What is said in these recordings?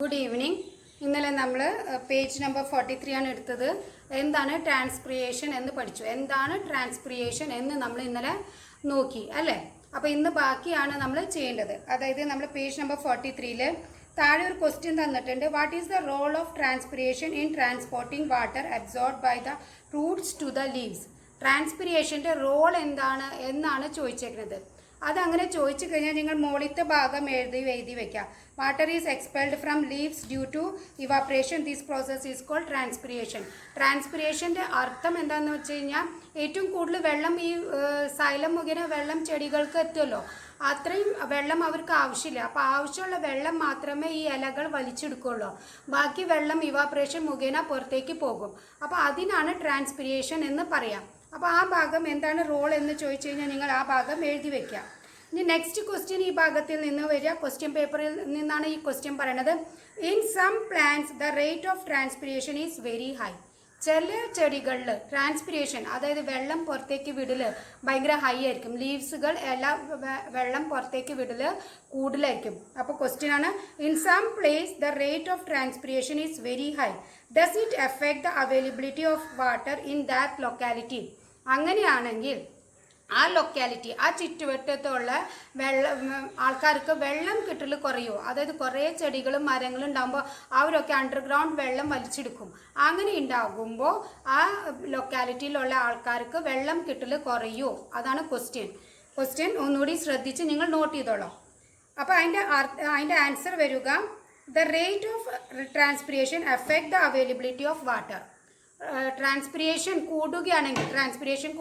Good evening. ഇന്നലെ നമ്മൾ page number 43 ആണ് എടുത്തത്. എന്താണ് ട്രാൻസ്പിറേഷൻ എന്ന് പഠിച്ചു. എന്താണ് ട്രാൻസ്പിറേഷൻ എന്ന് നമ്മൾ ഇന്നലെ നോക്കി അല്ലേ? അപ്പോൾ ഇന്ന് ബാക്കിയാണ് നമ്മൾ ചെയ്യേണ്ടത്. അതായത് നമ്മൾ പേജ് നമ്പർ 43ൽ താഴെ ഒരു ക്വസ്റ്റ്യൻ തന്നിട്ടുണ്ട്. What is the role of transpiration in transporting water absorbed by the roots to the leaves? ട്രാൻസ്പിറേഷൻ്റെ റോൾ എന്താണ് എന്നാണ് ചോദിച്ചേക്കുന്നത്. അതങ്ങനെ ചോദിച്ചു കഴിഞ്ഞാൽ നിങ്ങൾ മുകളിലത്തെ ഭാഗം എഴുതി വയ്ക്കുക. Water is expelled from leaves due to evaporation. This process is called transpiration. ട്രാൻസ്പിറേഷൻ്റെ അർത്ഥം എന്താണെന്ന് വെച്ച് കഴിഞ്ഞാൽ ഏറ്റവും കൂടുതൽ വെള്ളം ഈ സൈലം മുഖേന വെള്ളം ചെടികൾക്ക് എത്തുമല്ലോ, അത്രയും വെള്ളം അവർക്ക് ആവശ്യമില്ല. അപ്പോൾ ആവശ്യമുള്ള വെള്ളം മാത്രമേ ഈ ഇലകൾ വലിച്ചെടുക്കുള്ളൂ. ബാക്കി വെള്ളം ഇവാപ്രേഷൻ മുഖേന പുറത്തേക്ക് പോകും. അപ്പോൾ അതിനാണ് ട്രാൻസ്പിറേഷൻ എന്ന് പറയാം. അപ്പോൾ ആ ഭാഗം എന്താണ് റോൾ എന്ന് ചോദിച്ചു കഴിഞ്ഞാൽ നിങ്ങൾ ആ ഭാഗം എഴുതി വെക്കുക. ഇനി നെക്സ്റ്റ് ക്വസ്റ്റ്യൻ ഈ ഭാഗത്തിൽ നിന്ന് വരിക. ക്വസ്റ്റ്യൻ പേപ്പറിൽ നിന്നാണ് ഈ ക്വസ്റ്റ്യൻ പറയുന്നത്. In some plants the rate of transpiration is very high. ചില ചെടികളിൽ ട്രാൻസ്പിറേഷൻ, അതായത് വെള്ളം പുറത്തേക്ക് വിടൽ ഭയങ്കര ഹൈ ആയിരിക്കും. ലീവ്സുകൾ എല്ലാ വെള്ളം പുറത്തേക്ക് വിടൽ കൂടുതലായിരിക്കും. അപ്പോൾ ക്വസ്റ്റ്യൻ ആണ്, in some place the rate of transpiration is very high. Does it affect the availability of water in that locality? അങ്ങനെയാണെങ്കിൽ ആ ലൊക്കാലിറ്റി, ആ ചുറ്റുവട്ടത്തുള്ള ആൾക്കാർക്ക് വെള്ളം കിട്ടൽ കുറയുമോ? അതായത് കുറേ ചെടികളും മരങ്ങളും ഉണ്ടാകുമ്പോൾ അവരൊക്കെ അണ്ടർഗ്രൗണ്ട് വെള്ളം വലിച്ചെടുക്കും. അങ്ങനെ ഉണ്ടാകുമ്പോൾ ആ ലൊക്കാലിറ്റിയിലുള്ള ആൾക്കാർക്ക് വെള്ളം കിട്ടൽ കുറയുമോ? അതാണ് ക്വസ്റ്റ്യൻ ഒന്നുകൂടി ശ്രദ്ധിച്ച് നിങ്ങൾ നോട്ട് ചെയ്തോളൂ. അപ്പോൾ അതിൻ്റെ ആൻസർ വരിക, the rate of transpiration affect the availability of water. Transpiration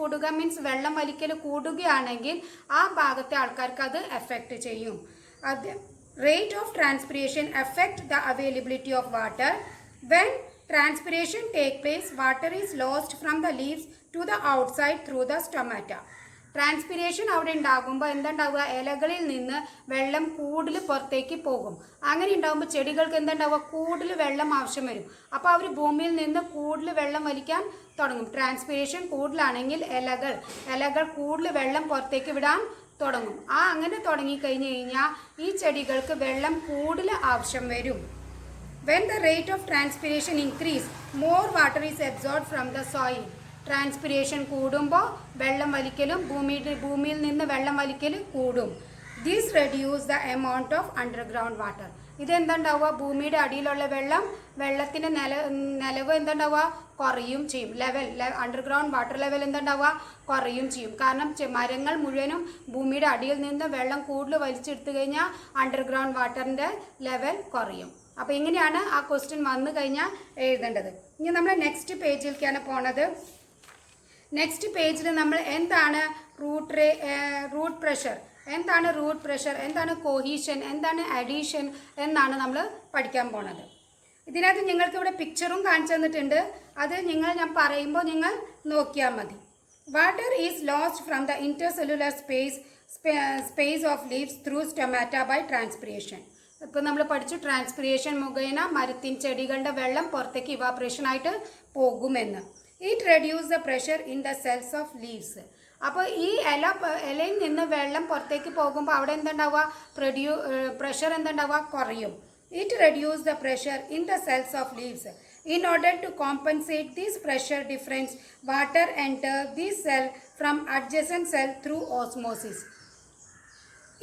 കൂടുക മീൻസ് വെള്ളം വലിക്കൽ കൂടുകയാണെങ്കിൽ ആ ഭാഗത്തെ ആൾക്കാർക്ക് അത് എഫക്റ്റ് ചെയ്യും. അത് rate of transpiration affect the availability of water. When transpiration take place, water is lost from the leaves to the outside through the stomata. Transpiration അവിടെ ഉണ്ടാകുമ്പോൾ എന്തുണ്ടാവുക? ഇലകളിൽ നിന്ന് വെള്ളം കൂടുതൽ പുറത്തേക്ക് പോകും. അങ്ങനെ ഉണ്ടാകുമ്പോൾ ചെടികൾക്ക് എന്തുണ്ടാവുക? കൂടുതൽ വെള്ളം ആവശ്യം വരും. അപ്പോൾ അവർ ഭൂമിയിൽ നിന്ന് കൂടുതൽ വെള്ളം വലിക്കാൻ തുടങ്ങും. ട്രാൻസ്പിറേഷൻ കൂടുതലാണെങ്കിൽ ഇലകൾ കൂടുതൽ വെള്ളം പുറത്തേക്ക് വിടാൻ തുടങ്ങും. അങ്ങനെ തുടങ്ങിക്കഴിഞ്ഞ് കഴിഞ്ഞാൽ ഈ ചെടികൾക്ക് വെള്ളം കൂടുതൽ ആവശ്യം വരും. When the rate of transpiration increase, more water is absorbed from the soil. Transpiration കൂടുമ്പോൾ വെള്ളം വലിക്കലും ഭൂമിയിൽ നിന്ന് വെള്ളം വലിക്കൽ കൂടും. This reduce the amount of underground water. ഇതെന്തുണ്ടാവുക? ഭൂമിയുടെ അടിയിലുള്ള വെള്ളത്തിൻ്റെ നിലവ് എന്തുണ്ടാവുക? കുറയും ചെയ്യും. അണ്ടർഗ്രൗണ്ട് വാട്ടർ ലെവൽ എന്തുണ്ടാവുക? കുറയും ചെയ്യും. കാരണം മരങ്ങൾ മുഴുവനും ഭൂമിയുടെ അടിയിൽ നിന്ന് വെള്ളം കൂടുതൽ വലിച്ചെടുത്തു കഴിഞ്ഞാൽ അണ്ടർഗ്രൗണ്ട് വാട്ടറിൻ്റെ ലെവൽ കുറയും. അപ്പോൾ ഇങ്ങനെയാണ് ആ ക്വസ്റ്റ്യൻ വന്നു കഴിഞ്ഞാൽ എഴുതേണ്ടത്. ഇനി നമ്മൾ നെക്സ്റ്റ് പേജിലേക്കാണ് പോണത്. നെക്സ്റ്റ് പേജിൽ നമ്മൾ എന്താണ് റൂട്ട് പ്രഷർ, എന്താണ് കോഹീഷൻ, എന്താണ് അഡീഷൻ എന്നാണ് നമ്മൾ പഠിക്കാൻ പോണത്. ഇതിനകത്ത് നിങ്ങൾക്ക് ഇവിടെ പിക്ചറും കാണിച്ചു തന്നിട്ടുണ്ട്. അത് ഞാൻ പറയുമ്പോൾ നിങ്ങൾ നോക്കിയാൽ മതി. Water is lost from the intercellular space of leaves through stomata by transpiration. ഇപ്പോൾ നമ്മൾ പഠിച്ചു ട്രാൻസ്പിറേഷൻ മുഖേന ചെടികളുടെ വെള്ളം പുറത്തേക്ക് ഇവാപ്രേഷനായിട്ട് പോകുമെന്ന്. It reduce the pressure in the cells of leaves. അപ്പോൾ ഈ ഇലയിൽ നിന്ന് വെള്ളം പുറത്തേക്ക് പോകുമ്പോൾ അവിടെ എന്തുണ്ടാവുക? പ്രഷർ എന്തുണ്ടാവുക? കുറയും. It reduce the pressure in the cells of leaves. In order to compensate this pressure difference, water enters this cell from adjacent cell through osmosis.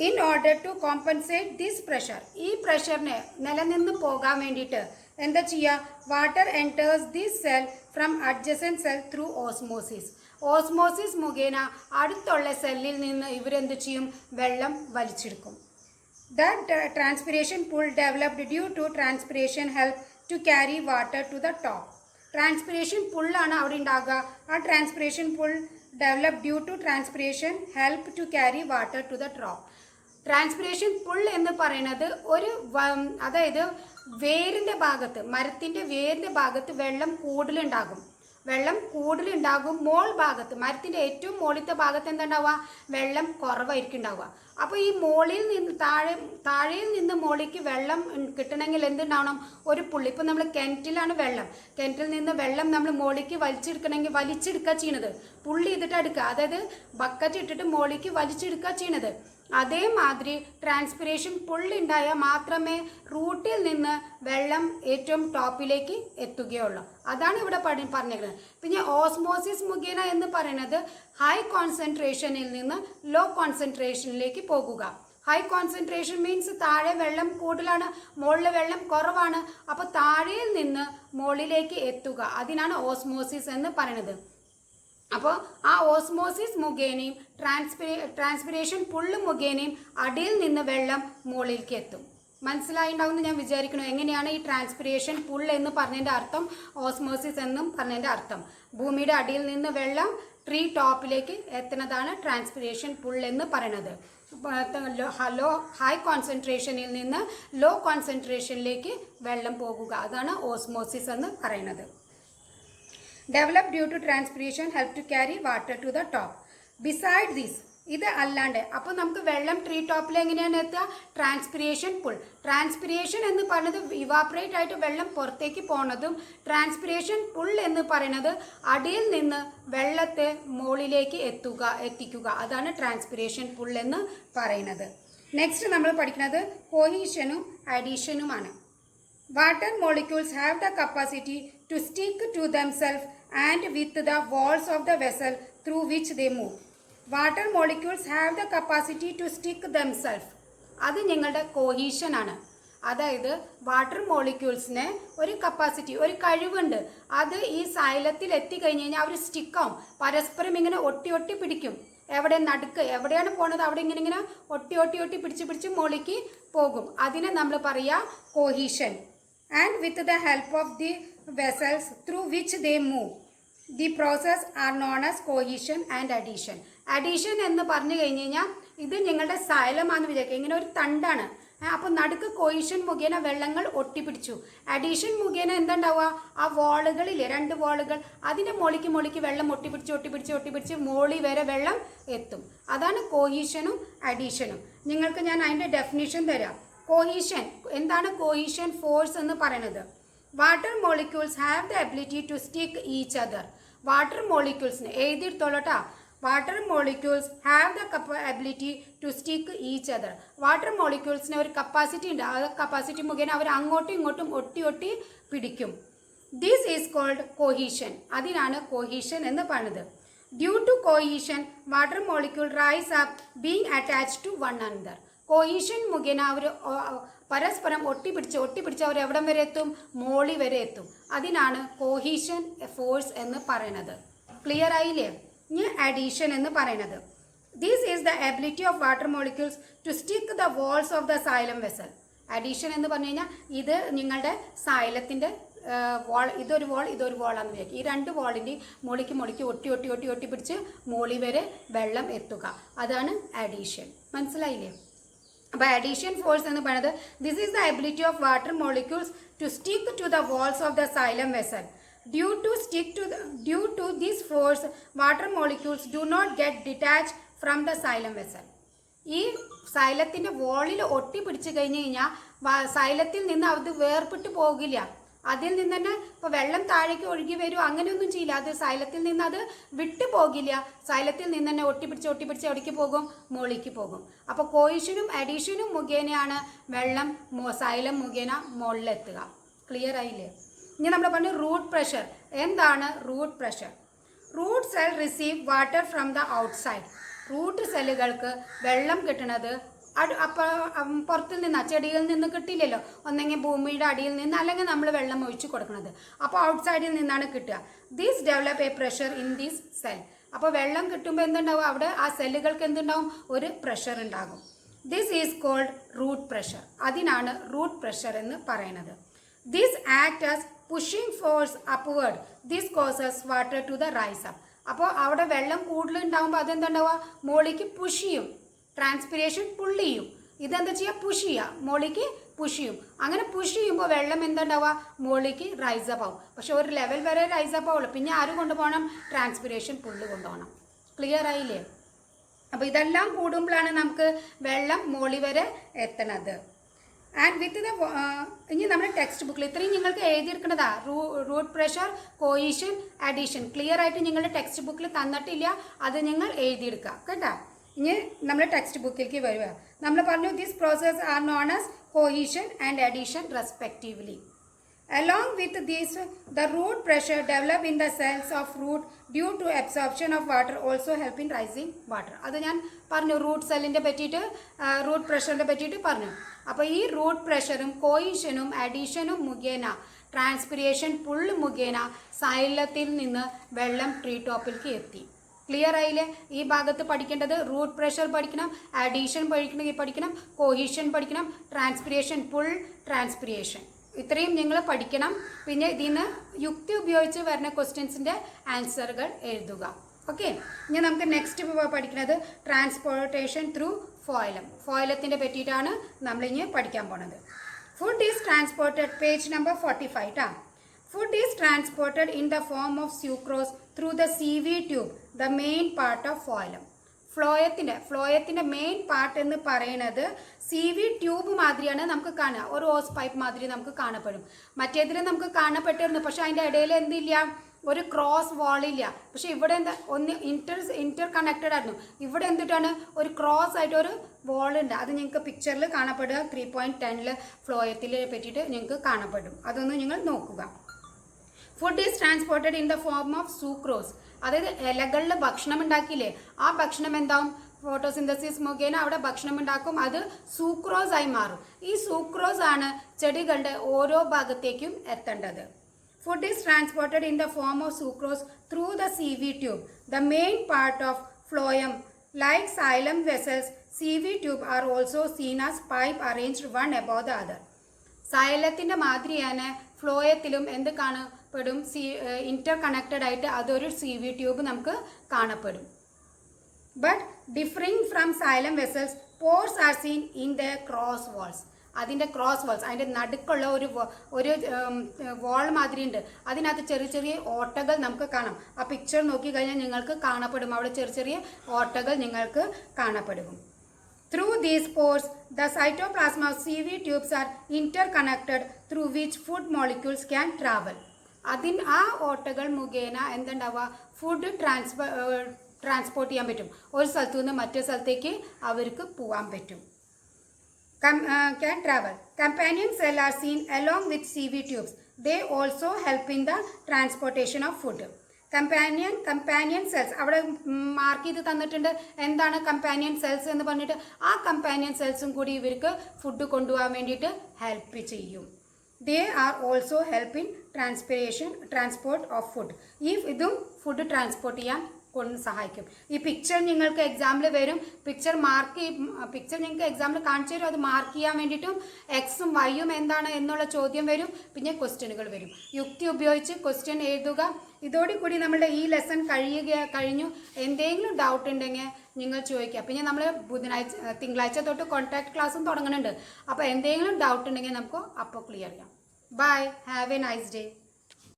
In order to compensate this pressure, ഈ പ്രഷറിനെ നിലനിന്ന് പോകാൻ വേണ്ടിയിട്ട് എന്താ ചെയ്യുക? Water enters this cell from adjacent cell through osmosis. Osmosis മുഖേന അടുത്തുള്ള സെല്ലിൽ നിന്ന് ഇവരെന്ത് ചെയ്യും? വെള്ളം വലിച്ചെടുക്കും. The transpiration pull developed due to transpiration help to carry water to the top. Transpiration പുള്ളാണ് അവിടെ ഉണ്ടാകുക. ആ transpiration pull develop due to transpiration help to carry water to the top. Transpiration pull എന്ന് പറയുന്നത് അതായത് മരത്തിൻ്റെ വേരിൻ്റെ ഭാഗത്ത് വെള്ളം കൂടുതലുണ്ടാകും. മോൾ ഭാഗത്ത്, മരത്തിൻ്റെ ഏറ്റവും മുകളിലത്തെ ഭാഗത്ത് എന്താണ്ടാവുക? വെള്ളം കുറവായിരിക്കും ഉണ്ടാവുക. അപ്പോൾ ഈ മുകളിൽ നിന്ന് താഴെയിൽ നിന്ന് മുകളിലേക്ക് വെള്ളം കിട്ടണമെങ്കിൽ എന്തുണ്ടാവണം? ഒരു പുള്ളി. ഇപ്പോൾ നമ്മൾ കിണറ്റിൽ നിന്ന് വെള്ളം നമ്മൾ മുകളിലേക്ക് വലിച്ചെടുക്കുക ചെയ്യണത്. പുള്ളി ചെയ്തിട്ട് എടുക്കുക, അതായത് ബക്കറ്റ് ഇട്ടിട്ട് മുകളിലേക്ക് വലിച്ചെടുക്കുക ചെയ്യണത്. അതേമാതിരി ട്രാൻസ്പിരേഷൻ പുള്ളുണ്ടായാൽ മാത്രമേ റൂട്ടിൽ നിന്ന് വെള്ളം ഏറ്റവും ടോപ്പിലേക്ക് എത്തുകയുള്ളൂ. അതാണ് ഇവിടെ പറഞ്ഞിരിക്കുന്നത്. പിന്നെ ഓസ്മോസിസ് മുഖേന എന്ന് പറയുന്നത് ഹൈ കോൺസെൻട്രേഷനിൽ നിന്ന് ലോ കോൺസെൻട്രേഷനിലേക്ക് പോകുക. ഹൈ കോൺസെൻട്രേഷൻ മീൻസ് താഴെ വെള്ളം കൂടുതലാണ്, മുകളിൽ വെള്ളം കുറവാണ്. അപ്പോൾ താഴെയിൽ നിന്ന് മുകളിലേക്ക് എത്തുക, അതിനാണ് ഓസ്മോസിസ് എന്ന് പറയുന്നത്. അപ്പോൾ ആ ഓസ്മോസിസ് മുഖേനയും ട്രാൻസ്പിരേഷൻ പുള്ള് മുഖേനയും അടിയിൽ നിന്ന് വെള്ളം മുകളിലേക്ക് എത്തും. മനസ്സിലായിണ്ടാവുമെന്ന് ഞാൻ വിചാരിക്കുന്നു. എങ്ങനെയാണ് ഈ ട്രാൻസ്പിരേഷൻ പുൾ എന്ന് പറഞ്ഞതിൻ്റെ അർത്ഥം, ഓസ്മോസിസ് എന്നും പറഞ്ഞതിൻ്റെ അർത്ഥം. ഭൂമിയുടെ അടിയിൽ നിന്ന് വെള്ളം ട്രീ ടോപ്പിലേക്ക് എത്തുന്നതാണ് ട്രാൻസ്പിരേഷൻ പുൾ എന്ന് പറയുന്നത്. ഹൈ കോൺസെൻട്രേഷനിൽ നിന്ന് ലോ കോൺസെൻട്രേഷനിലേക്ക് വെള്ളം പോകുക, അതാണ് ഓസ്മോസിസ് എന്ന് പറയുന്നത്. Developed due to transpiration help to carry water to the top. Beside this, ഇത് അല്ലാണ്ട് അപ്പോൾ നമുക്ക് വെള്ളം ട്രീ ടോപ്പിൽ എങ്ങനെയാണ് എത്തുക? Transpiration pull. ട്രാൻസ്പിരേഷൻ എന്ന് പറയുന്നത് ഇവാപറേറ്റ് ആയിട്ട് വെള്ളം പുറത്തേക്ക് പോകുന്നതും, ട്രാൻസ്പിരേഷൻ പുൾ എന്ന് പറയുന്നത് അടിയിൽ നിന്ന് വെള്ളത്തെ മുകളിലേക്ക് എത്തിക്കുക, അതാണ് ട്രാൻസ്പിരേഷൻ പുൾ എന്ന് പറയുന്നത്. നെക്സ്റ്റ് നമ്മൾ പഠിക്കുന്നത് കോഹീഷനും അഡീഷനുമാണ്. Water molecules have the capacity to stick to themselves and with the walls of the vessel through which they move. Water molecules have the capacity to stick themselves. അത് ഞങ്ങളുടെ കോഹീഷൻ ആണ്. അതായത് water മോളിക്യൂൾസിന് ഒരു കപ്പാസിറ്റി, ഒരു കഴിവുണ്ട്. അത് ഈ സൈലത്തിൽ എത്തിക്കഴിഞ്ഞ് കഴിഞ്ഞാൽ അവർ സ്റ്റിക്കാവും, പരസ്പരം ഇങ്ങനെ ഒട്ടി പിടിക്കും. എവിടെ നടുക്ക് എവിടെയാണ് പോണത് അവിടെ ഇങ്ങനെ ഒട്ടി പിടിച്ച് മുകളിലേക്ക് പോകും. അതിനെ നമ്മൾ പറയുക കോഹീഷൻ. And with the help of the vessels through which they move, the process are known as cohesion and adhesion. Adhesion എന്ന് പറഞ്ഞു കഴിഞ്ഞ് കഴിഞ്ഞാൽ ഇത് നിങ്ങളുടെ സൈലമാണെന്ന് വിചാരിക്കുക, ഇങ്ങനെ ഒരു തണ്ടാണ്. അപ്പോൾ നടുക്ക് കോഹീഷൻ മുഖേന വെള്ളങ്ങൾ ഒട്ടിപ്പിടിച്ചു. അഡീഷൻ മുഖേന എന്തുണ്ടാവുക? ആ വാളുകളില്ലേ, 2 വാളുകൾ, അതിൻ്റെ മുകളിലേക്ക് വെള്ളം ഒട്ടിപ്പിടിച്ച് മോളി വരെ വെള്ളം എത്തും. അതാണ് കോഹീഷനും അഡീഷനും. നിങ്ങൾക്ക് ഞാൻ അതിൻ്റെ ഡെഫിനിഷൻ തരാം. കോഹീഷൻ എന്താണ്? കോഹീഷൻ ഫോഴ്സ് എന്ന് പറയുന്നത് water molecules have the ability to stick each other. Water മോളിക്യൂൾസിന് എഴുതിയെടുത്തോളട്ടാ. Water molecules have the ability to stick each other. Water മോളിക്യൂൾസിന് ഒരു കപ്പാസിറ്റി ഉണ്ട്. ആ കപ്പാസിറ്റി മുഖേന അവർ അങ്ങോട്ടും ഇങ്ങോട്ടും ഒട്ടി പിടിക്കും. This is called cohesion. അതിനാണ് കോഹീഷൻ എന്ന് പറയുന്നത്. Due to cohesion water molecule rise up being attached to one another. Cohesion മുഖേന അവർ പരസ്പരം ഒട്ടിപ്പിടിച്ച് അവർ എവിടം വരെ എത്തും? മോളി വരെ എത്തും. അതിനാണ് കോഹീഷൻ ഫോഴ്സ് എന്ന് പറയുന്നത്. ക്ലിയർ ആയില്ലേ? ഇനി അഡീഷൻ എന്ന് പറയുന്നത് this is the ability of water molecules to stick the walls of the xylem vessel. Adhesion എന്ന് പറഞ്ഞു കഴിഞ്ഞാൽ ഇത് നിങ്ങളുടെ സൈലത്തിൻ്റെ വാൾ, ഇതൊരു വാളാന്ന് വിചാരിക്കും. ഈ 2 വാളിൻ്റെ മുകളിലേക്ക് ഒട്ടി പിടിച്ച് മോളി വരെ വെള്ളം എത്തുക, അതാണ് അഡീഷൻ. മനസ്സിലായില്ലേ? അപ്പോൾ അഡീഷൻ ഫോഴ്സ് എന്ന് പറയുന്നത് this is the ability of water molecules to stick to the walls of the xylem vessel. Due to this force, water molecules do not get detached from the xylem vessel. ഈ സൈലത്തിൻ്റെ വോളിൽ ഒട്ടിപ്പിടിച്ച് കഴിഞ്ഞ് കഴിഞ്ഞാൽ സൈലത്തിൽ നിന്ന് അത് വേർപെട്ട് പോകില്ല. അതിൽ നിന്ന് തന്നെ ഇപ്പോൾ വെള്ളം താഴേക്ക് ഒഴുകി വരും, അങ്ങനെയൊന്നും ചെയ്യില്ല. അത് സൈലത്തിൽ നിന്ന് അത് വിട്ടു പോകില്ല. സൈലത്തിൽ നിന്ന് തന്നെ ഒട്ടിപ്പിടിച്ച് എവിടേക്ക് പോകും? മുകളിലേക്ക് പോകും. അപ്പോൾ കോഹീഷനും അഡീഷനും മുഖേനയാണ് വെള്ളം സൈലം മുഖേന മുകളിലെത്തുക. ക്ലിയർ ആയില്ലേ? ഇനി നമ്മൾ പറഞ്ഞു റൂട്ട് പ്രഷർ. എന്താണ് root pressure? Root cell receive water from the outside. Root സെല്ലുകൾക്ക് വെള്ളം കിട്ടുന്നത് പുറത്തിൽ നിന്ന്, ചെടിയിൽ നിന്ന് കിട്ടില്ലല്ലോ. ഒന്നെങ്കിൽ ഭൂമിയുടെ അടിയിൽ നിന്ന്, അല്ലെങ്കിൽ നമ്മൾ വെള്ളം ഒഴിച്ച് കൊടുക്കുന്നത്. അപ്പോൾ ഔട്ട്സൈഡിൽ നിന്നാണ് കിട്ടുക. This develop A pressure in this cell. അപ്പോൾ വെള്ളം കിട്ടുമ്പോൾ എന്തുണ്ടാവും? അവിടെ ആ സെല്ലുകൾക്ക് എന്തുണ്ടാവും? ഒരു പ്രഷർ ഉണ്ടാകും. This is called root pressure. അതിനാണ് റൂട്ട് പ്രഷർ എന്ന് പറയുന്നത്. This act as pushing force upward. This causes water to the rise up. അപ്പോൾ അവിടെ വെള്ളം കൂടുതലുണ്ടാകുമ്പോൾ അതെന്തുണ്ടാവുക? മുകളിലേക്ക് പുഷ് ചെയ്യും. ട്രാൻസ്പിരേഷൻ പുള്ള് ചെയ്യും. ഇതെന്താ ചെയ്യുക? പുഷ് ചെയ്യുക, മുകളിലേക്ക് പുഷ് ചെയ്യും. അങ്ങനെ പുഷ് ചെയ്യുമ്പോൾ വെള്ളം എന്തുണ്ടാവുക? മുകളിലേക്ക് റൈസപ്പ് ആവും. പക്ഷെ ഒരു ലെവൽ വരെ റൈസപ്പ് ആവുള്ളൂ. പിന്നെ ആര് കൊണ്ടുപോകണം? ട്രാൻസ്പിരേഷൻ പുള്ള് കൊണ്ടുപോകണം. ക്ലിയർ ആയില്ലേ? അപ്പോൾ ഇതെല്ലാം കൂടുമ്പോഴാണ് നമുക്ക് വെള്ളം മുകളിൽ വരെ എത്തണത്. ആൻഡ് വിത്ത് ദ ഇനി നമ്മുടെ ടെക്സ്റ്റ് ബുക്കിൽ ഇത്രയും നിങ്ങൾക്ക് എഴുതിയിരിക്കുന്നതാ. Root pressure, cohesion, adhesion clear ആയിട്ട് നിങ്ങളുടെ ടെക്സ്റ്റ് ബുക്കിൽ തന്നിട്ടില്ല. അത് നിങ്ങൾ എഴുതിയെടുക്കുക കേട്ടോ. ഇനി നമ്മൾ ടെക്സ്റ്റ് ബുക്കിലേക്ക് വരിക. നമ്മൾ പറഞ്ഞു this process are known as cohesion and adhesion respectively. Along with this, the root pressure develop in the cells of root due to absorption of water also help in rising water. അത് ഞാൻ പറഞ്ഞു root സെല്ലിൻ്റെ പറ്റിയിട്ട് root പ്രഷറിനെ പറ്റിയിട്ട് പറഞ്ഞു. അപ്പോൾ ഈ root പ്രഷറും കോയിഷനും അഡീഷനും മുഖേന ട്രാൻസ്പിരേഷൻ പുള്ള് മുഖേന സൈലത്തിൽ നിന്ന് വെള്ളം ട്രീ ടോപ്പിലേക്ക് എത്തി. ക്ലിയർ ആയില്ലേ? ഈ ഭാഗത്ത് പഠിക്കേണ്ടത് റൂട്ട് പ്രഷർ പഠിക്കണം, അഡീഷൻ പഠിക്കണം, കോഹീഷൻ പഠിക്കണം, ട്രാൻസ്പിരേഷൻ പുൾ, ട്രാൻസ്പിരേഷൻ ഇത്രയും നിങ്ങൾ പഠിക്കണം. പിന്നെ ഇതിൽ നിന്ന് യുക്തി ഉപയോഗിച്ച് വരുന്ന ക്വസ്റ്റ്യൻസിൻ്റെ ആൻസറുകൾ എഴുതുക. ഓക്കെ, ഇനി നമുക്ക് നെക്സ്റ്റ് പഠിക്കുന്നത് ട്രാൻസ്പോർട്ടേഷൻ ത്രൂ ഫോയിലം. ഫോയിലത്തിൻ്റെ പറ്റിയിട്ടാണ് നമ്മളിനി പഠിക്കാൻ പോണത്. Food is transported, page number 45 ട്ടാ. Food is transported in the form of sucrose through the CV tube, the main part of phloem. ഫ്ലോയത്തിൻ്റെ മെയിൻ പാർട്ട് എന്ന് പറയുന്നത് CV ട്യൂബ് മാതിരിയാണ് നമുക്ക് കാണുക. ഒരു ഓസ് പൈപ്പ് മാതിരി നമുക്ക് കാണപ്പെടും. മറ്റേതിൽ നമുക്ക് കാണപ്പെട്ടിരുന്നു, പക്ഷെ അതിൻ്റെ ഇടയിൽ എന്തില്ല, ഒരു ക്രോസ് വാളില്ല. പക്ഷെ ഇവിടെ എന്താ ഒന്ന് ഇന്റർ കണക്റ്റഡ് ആയിരുന്നു. ഇവിടെ എന്തിട്ടാണ് ഒരു ക്രോസ് ആയിട്ട് ഒരു വാളുണ്ട്. അത് നിങ്ങൾക്ക് പിക്ചറിൽ കാണപ്പെടുക. 3.10 ഫ്ലോയത്തിനെ പറ്റിയിട്ട് നിങ്ങൾക്ക് കാണപ്പെടും. അതൊന്ന് നിങ്ങൾ നോക്കുക. Food is transported in the form of sucrose. അതായത് ഇലകളിൽ ഭക്ഷണം ഉണ്ടാക്കിയില്ലേ, ആ ഭക്ഷണം എന്താവും, ഫോട്ടോസിന്തസിസ് മുഖേന അവിടെ ഭക്ഷണം ഉണ്ടാക്കും, അത് സൂക്രോസ് ആയി മാറും. ഈ സൂക്രോസ് ആണ് ചെടികളുടെ ഓരോ ഭാഗത്തേക്കും എത്തേണ്ടത്. Food is transported in the form of sucrose through the CV tube, the main part of phloem. Like xylem vessels, CV tube are also seen as pipe arranged one above the other. സൈലത്തിൻ്റെ മാതിരിയാണ് ഫ്ലോയത്തിലും എന്ത് കാണപ്പെടും, Inter connected ആയിട്ട് അതൊരു CV tube നമുക്ക് കാണപ്പെടും. But differing from xylem vessels, pores are seen in the cross walls. അതിൻ്റെ ക്രോസ് വാൾസ്, അതിൻ്റെ നടുക്കുള്ള ഒരു വാൾ മാതിരി ഉണ്ട്. അതിനകത്ത് ചെറിയ ചെറിയ ഓട്ടകൾ നമുക്ക് കാണാം. ആ പിക്ചർ നോക്കിക്കഴിഞ്ഞാൽ നിങ്ങൾക്ക് കാണപ്പെടും, അവിടെ ചെറിയ ചെറിയ ഓട്ടകൾ നിങ്ങൾക്ക് കാണപ്പെടും. Through these pores, the cytoplasm of CV tubes are interconnected through which food molecules can travel. ആ ഓട്ടകൾ മുഖേന എന്തുണ്ടാവുക, ഫുഡ് ട്രാൻസ്പോർട്ട് ചെയ്യാൻ പറ്റും. ഒരു സ്ഥലത്തു നിന്ന് മറ്റേ സ്ഥലത്തേക്ക് അവർക്ക് പോകാൻ പറ്റും. Can travel. Companion cells are seen along with CV tubes. They also help in the transportation of food. Companion cells അവിടെ മാർക്ക് ചെയ്ത് തന്നിട്ടുണ്ട്. എന്താണ് കമ്പാനിയൻ സെൽസ് എന്ന് പറഞ്ഞിട്ട്, ആ കമ്പാനിയൻ സെൽസും കൂടി ഇവർക്ക് ഫുഡ് കൊണ്ടുപോകാൻ വേണ്ടിയിട്ട് ഹെൽപ്പ് ചെയ്യും. They are also help in transport of food. ഇതും ഫുഡ് ട്രാൻസ്പോർട്ട് ചെയ്യാൻ കൊണ്ട് സഹായിക്കും. ഈ പിക്ചർ നിങ്ങൾക്ക് എക്സാമിൽ വരും. പിക്ചർ നിങ്ങൾക്ക് എക്സാമിൽ കാണിച്ചു തരും. അത് മാർക്ക് ചെയ്യാൻ വേണ്ടിയിട്ടും എക്സും വൈയും എന്താണ് എന്നുള്ള ചോദ്യം വരും. പിന്നെ ക്വസ്റ്റ്യനുകൾ വരും. യുക്തി ഉപയോഗിച്ച് ക്വസ്റ്റ്യൻ എഴുതുക. ഇതോടുകൂടി നമ്മളുടെ ഈ ലെസൺ കഴിഞ്ഞു. എന്തെങ്കിലും ഡൗട്ട് ഉണ്ടെങ്കിൽ നിങ്ങൾ ചോദിക്കുക. പിന്നെ നമ്മൾ തിങ്കളാഴ്ച തൊട്ട് കോൺടാക്ട് ക്ലാസ്സും തുടങ്ങുന്നുണ്ട്. അപ്പോൾ എന്തെങ്കിലും ഡൗട്ട് ഉണ്ടെങ്കിൽ നമുക്ക് അപ്പോൾ ക്ലിയർ ചെയ്യാം. Bye, have a nice day.